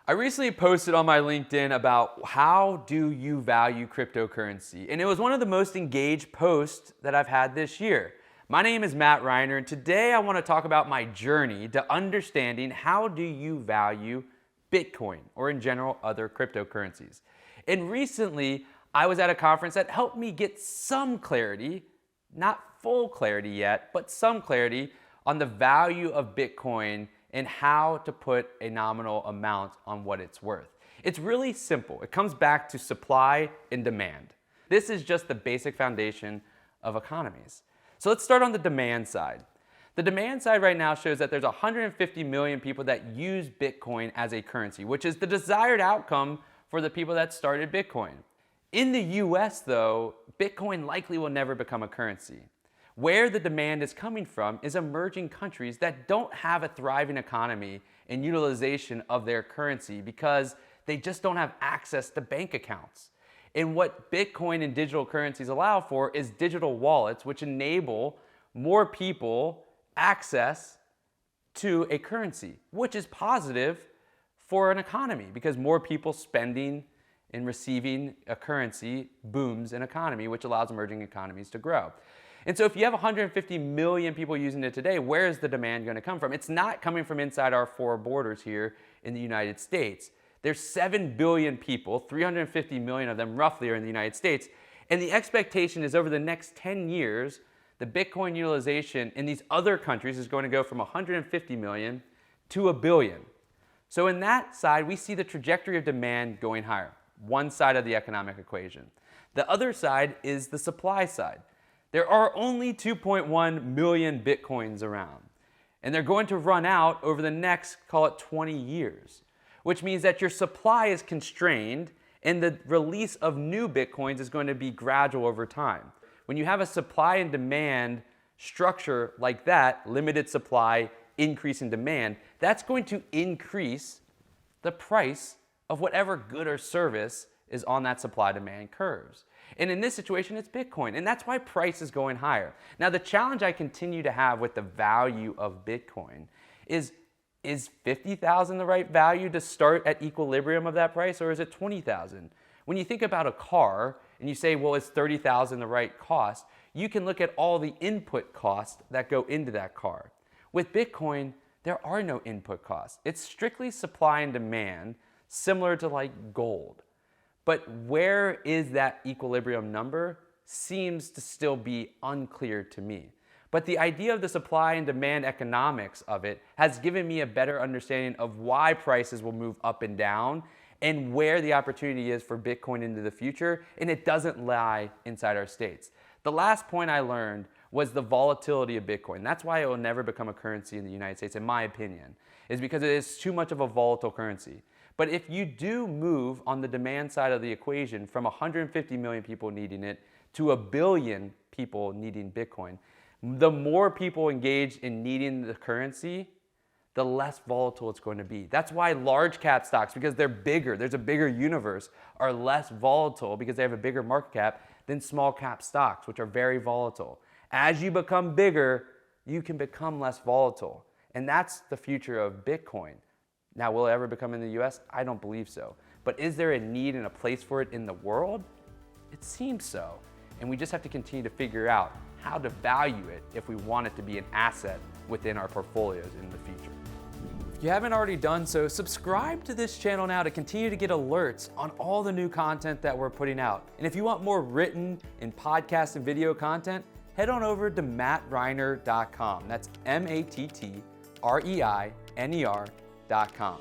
I recently posted on my LinkedIn about how do you value cryptocurrency, and it was one of the most engaged posts that I've had this year. My name is Matt Reiner, and today I want to talk about my journey to understanding how do you value Bitcoin, or in general, other cryptocurrencies. And recently, I was at a conference that helped me get some clarity, not full clarity yet, but some clarity on the value of Bitcoin and how to put a nominal amount on what it's worth. It's really simple. It comes back to supply and demand. This is just the basic foundation of economies. So let's start on the demand side. The demand side right now shows that there's 150 million people that use Bitcoin as a currency, which is the desired outcome for the people that started Bitcoin. In the US though, Bitcoin likely will never become a currency. Where the demand is coming from is emerging countries that don't have a thriving economy and utilization of their currency because they just don't have access to bank accounts. And what Bitcoin and digital currencies allow for is digital wallets, which enable more people access to a currency, which is positive for an economy because more people spending and receiving a currency booms an economy, which allows emerging economies to grow. And so if you have 150 million people using it today, where is the demand going to come from? It's not coming from inside our four borders here in the United States. There's 7 billion people, 350 million of them roughly are in the United States, and the expectation is over the next 10 years, the Bitcoin utilization in these other countries is going to go from 150 million to a billion. So in that side, we see the trajectory of demand going higher, one side of the economic equation. The other side is the supply side. There are only 2.1 million Bitcoins around, and they're going to run out over the next, call it 20 years, which means that your supply is constrained and the release of new Bitcoins is going to be gradual over time. When you have a supply and demand structure like that, limited supply, increase in demand, that's going to increase the price of whatever good or service is on that supply-demand curves. And in this situation, it's Bitcoin, and that's why price is going higher. Now, the challenge I continue to have with the value of Bitcoin is 50,000 the right value to start at equilibrium of that price, or is it 20,000? When you think about a car and you say, well, is 30,000 the right cost? You can look at all the input costs that go into that car. With Bitcoin, there are no input costs. It's strictly supply and demand, similar to like gold. But where is that equilibrium number seems to still be unclear to me. But the idea of the supply and demand economics of it has given me a better understanding of why prices will move up and down and where the opportunity is for Bitcoin into the future, and it doesn't lie inside our states. The last point I learned was the volatility of Bitcoin. That's why it will never become a currency in the United States, in my opinion, is because it is too much of a volatile currency. But if you do move on the demand side of the equation from 150 million people needing it to a billion people needing Bitcoin, the more people engage in needing the currency, the less volatile it's going to be. That's why large cap stocks, because they're bigger, there's a bigger universe, are less volatile because they have a bigger market cap than small cap stocks, which are very volatile. As you become bigger, you can become less volatile. And that's the future of Bitcoin. Now, will it ever become in the US? I don't believe so. But is there a need and a place for it in the world? It seems so. And we just have to continue to figure out how to value it if we want it to be an asset within our portfolios in the future. If you haven't already done so, subscribe to this channel now to continue to get alerts on all the new content that we're putting out. And if you want more written and podcast and video content, head on over to mattreiner.com. That's MattReiner.com.